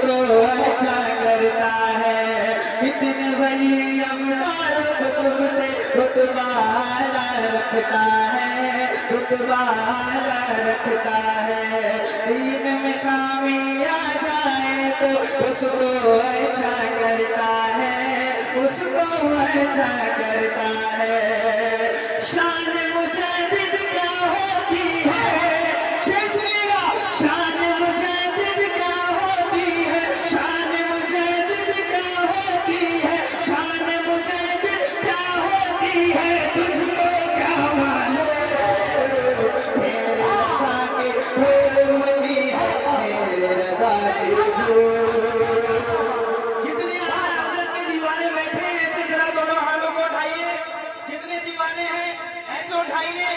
उसको अच्छा करता है। इतने वली अम्माल तुमसे रुतबाला रखता है, रुतबाला रखता है। दीन में खामी आ जाए तो उसको अच्छा करता है, उसको अच्छा करता है। शान मुजाहिद क्या होती है, शान मुजाहिद क्या होती है, शान मुजाहिद क्या होती है, शान मुजाहिद क्या होती है, तुझको क्या मालूम। मेरे रज़ा की धूम मची है, मेरे रज़ा की धूम। कितने आला हज़रत के दीवाने बैठे हैं, ऐसे जरा दोनों हाथों को उठाइए। कितने दीवाने हैं ऐसे उठाइए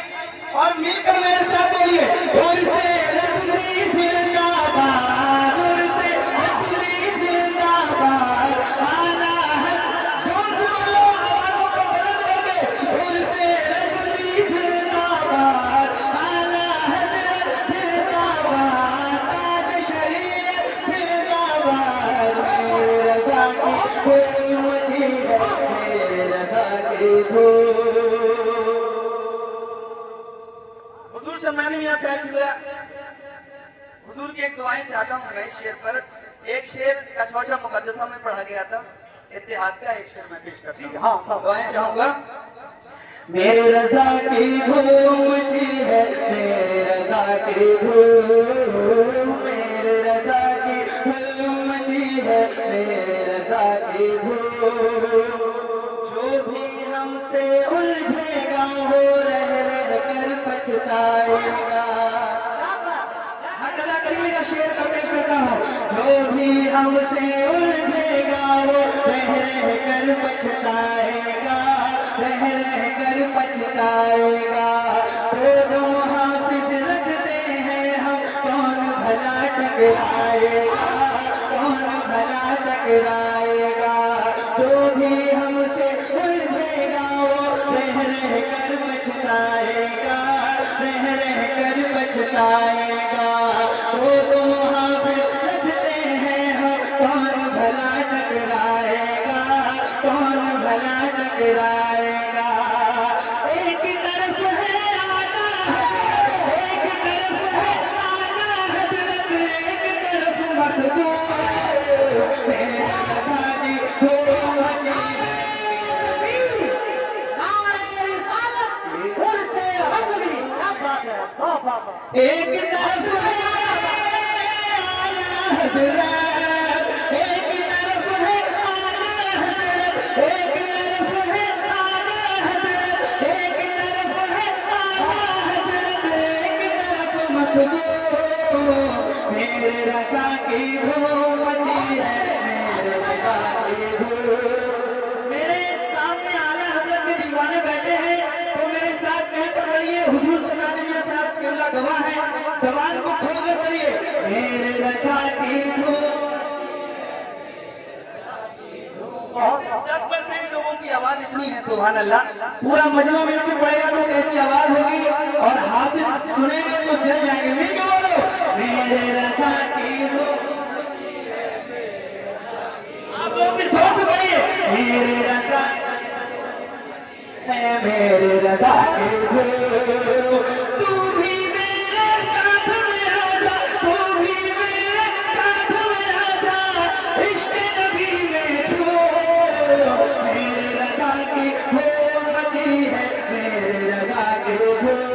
और मिलकर मेरे साथ बोलिए, और से रज़वी जिंदाबाद, और से रज़वी जिंदाबाद, आला हज़रत। जोर से बोलो, आवाज़ों को बुलंद करके, और से रज़वी जिंदाबाद, आला हज़रत जिंदाबाद, ताज शरीयत जिंदाबाद। मेरे रज़ा की धूम मची है, मेरे रज़ा की धूम। हुजूर सम्मानी मियां साहब, हुजूर की एक दुआएं चाहता हूँ मैं इस शेर पर। एक शेर कछौचा मुकद्दसा में पढ़ा गया था, इत्तेहाद का एक शेर मैं पेश करता हूँ, दुआएं चाहूंगा। मेरे रज़ा की धूम मची है, मेरे रज़ा की धूम, मेरे रज़ा की धूम मची है, मेरे रज़ा की धूम। जो भी हमसे उलझेगा वो रह रह कर पछताएगा। हक अदा करिएगा, शेर का पेश करता हूँ। जो भी हमसे उलझेगा वो रह रह कर पछताएगा, रह रह कर पछताएगा। तो मुहाफिज रखते हैं हम, कौन भला टकराएगा, कौन भला टकराएगा। जो भी हमसे उलझेगा वो रह रह कर पछताएगा, रह रह कर पछताएगा। तो मुहाफिज रखते हैं हम, कौन भला टकराएगा, कौन भला टकराएगा। एक तरफ है आला हज़रत, एक तरफ है आला हज़रत, एक तरफ मखदूम। मेरे रज़ा की धूम मची है, एक तरफ है आला हज़रत, एक तरफ है आला हज़रत, एक तरफ है आला हज़रत, एक तरफ है आला हज़रत, एक तरफ मखदूम। मेरे रज़ा की धूम मची है, मेरे रज़ा की धूम। मेरे सामने आला हज़रत के दीवाने बैठे हैं, तो मेरे साथ मिलकर पढ़िए। हुजूर सम्मानी मियां साहब क़िबला गवाह है, ज़बान को खोलकर पढ़िए। मेरे रज़ा की धूम। 10% लोगों की आवाज इतनी है, सुभान अल्लाह। पूरा मजमा मिलकर पड़ेगा तो कैसी आवाज होगी, और हासिल सुनेंगे तो जल जाएंगे। मिलकर बोलो, मेरे रज़ा की धूम। आप लोग भी जोर से पढ़िए, मेरे रज़ा है, मेरे रज़ा की धूम। तू भी मेरे साथ में आजा, तू भी मेरे साथ में आजा, इश्क़ नबी में झूम। मेरे रज़ा की धूम मची है, मेरे रज़ा की धूम।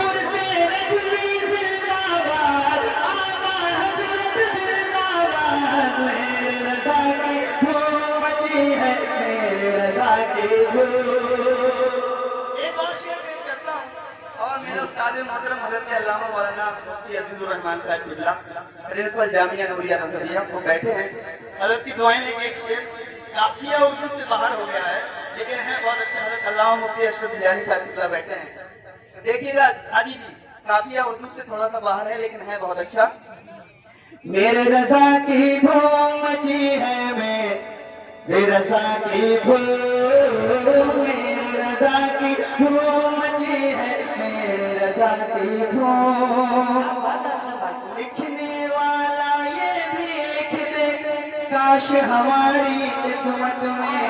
और से रज़वी जिंदाबाद, आला हज़रत जिंदाबाद। मेरे रज़ा की धूम मची है, मेरे रज़ा की धूम। एक और शेर पेश करता हूँ, और मेरे उस्ताद मोहतरम हज़रत अल्लामा मौलाना मुफ्ती अज़ीज़ुर रहमान साहब क़िबला प्रिंसिपल जामिया नूरिया नज़रिया वो बैठे हैं। हज़रत की दुआएं लेके एक शेर काफिया उर्दू से बाहर हो गया है, लेकिन है बहुत अच्छा। हज़रत अल्लामा मुफ्ती अशरफ जिलानी साहब क़िबला बैठे हैं। देखिएगा हाजी जी, काफिया उर्दू से थोड़ा सा बाहर है, लेकिन है बहुत अच्छा। मेरे रज़ा की धूम मची है, मेरे रज़ा की धूम, मेरे रज़ा की धूम मची है, मेरे रज़ा की धूम। लिखने वाला ये भी کاش ہماری قسمت میں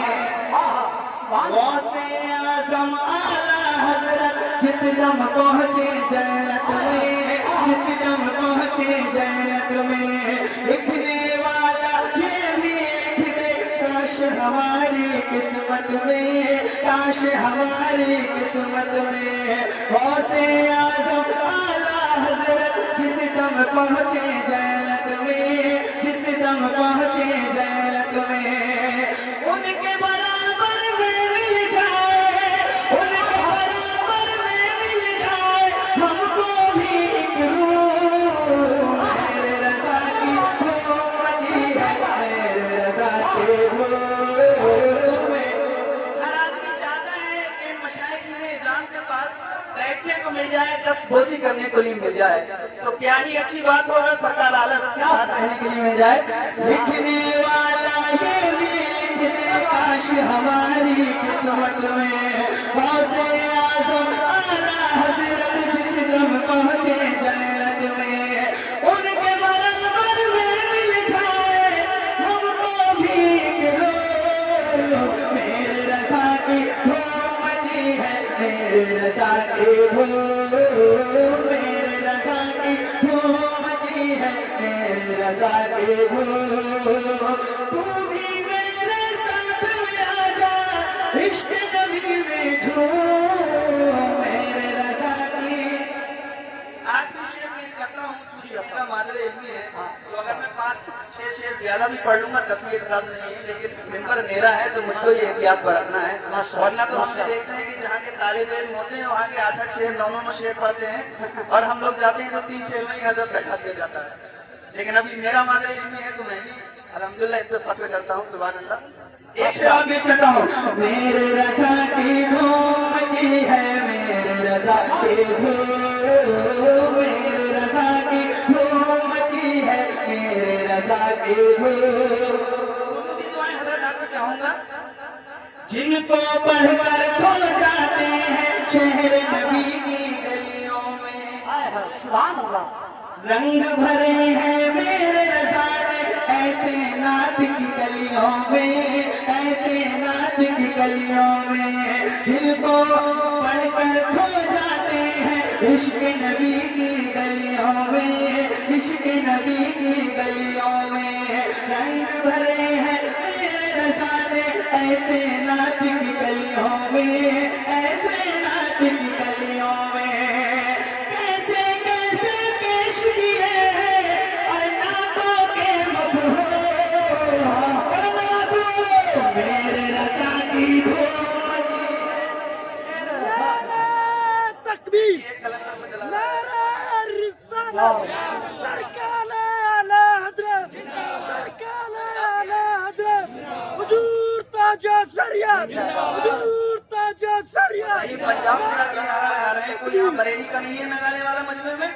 غوث اعظم اعلیٰ حضرت جس دم پہنچے جنت میں، جس دم پہنچے جنت میں، لکھنے والا یہ بھی لکھ دے کاش ہماری قسمت میں، کاش ہماری قسمت میں غوث اعظم اعلیٰ حضرت جس دم پہنچے جنت میں، جس دم پہنچے جنت میں، ان کے برابر میں مل جائے، ان کے برابر میں مل جائے ہم کو بھی ایک روح، میرے رضا کی دھوم مچی ہے، میرے رضا کے دھوم میں۔ ہر آدمی چاہتا ہے کہ مشائخ نظام کے پاس بیٹھنے کو مل جائے، دست بوسی کرنے کو نہیں مل جائے، تو کیا ہی اچھی بات ہوگا سرکار عالم کے ساتھ رہنے کے لیے مل جائے۔ لکھنے والا یہ بھی لکھ دے کاش ہماری قسمت میں غوث اعظم اعلیٰ حضرت جس دم پہنچے جنت میں، ان کے برابر میں مل جائے ہم کو بھی ایک روح، میرے رضا کی دھوم مچی ہے، میرے رضا کی دھوم، میرے رضا کی دھوم مچی ہے، میرے رضا کی دھوم، تو بھی میرے ساتھ میں آ جا، عشق نبی میں جھوم، میرے رضا کی۔ آخری شعر پیش کرتا ہوں، چونکہ میرا مادر علمی ہے تو اگر میں 5-6 شعر زیادہ بھی پڑھ لوں گا تب بھی اعتراض نہیں ہے، لیکن ممبر میرا ہے تو مجھ کو یہ احتیاط برتنا ہے، ورنہ تو ہم دیکھتے ہیں کہ جہاں کے طالب علم ہوتے ہیں وہاں کے 8-8 شعر 9-9 شعر پڑھتے ہیں، اور ہم لوگ جاتے ہیں تو 3 شعر میں ہی حضرت بیٹھا دیا جاتا ہے، لیکن ابھی میرا مادر علمی ہے تو میں بھی الحمدللہ اس پہ فخر کرتا ہوں، سبحان اللہ۔ ایک شعر اور پیش کرتا ہوں، میرے رضا کی دھوم مچی ہے، میرے رضا کی دھوم، میرے رضا کی دھوم مچی ہے، میرے رضا کی دھوم۔ خصوصی دعائیں حضرت آپ کو چاہوں گا، جن کو پڑھ کر کھو جاتے ہیں شہر نبی کی گلیوں میں، سبحان اللہ، رنگ بھرے ہیں میرے رضا نے ایسے نعت کی گلیوں میں، ایسے نعت کی گلیوں میں، جن کو پڑھ کر کھو جاتے ہیں عشق نبی کی گلیوں میں، عشق نبی کی گلیوں میں، رنگ بھرے ہیں میرے رضا نے ایسے نعت کی گلیوں میں، ایسے نعت کی گلیوں میں، کیسے کیسے پیش کیے ہیں اور نعتوں کے مفہوم، میرے رضا کی دھوم مچی ہے۔ نعرہ تکبیر، نعرہ رسالت، سرکار اعلی حضرت، سرکار اعلی حضرت، حضور تاج شریعت، حضور تاج شریعت۔ یہ پنجاب سے آ رہے ہیں، کوئی یہاں بریلی کا نہیں ہے نگانے والا مجمع میں،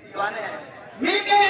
دیوانے ہیں، مل کے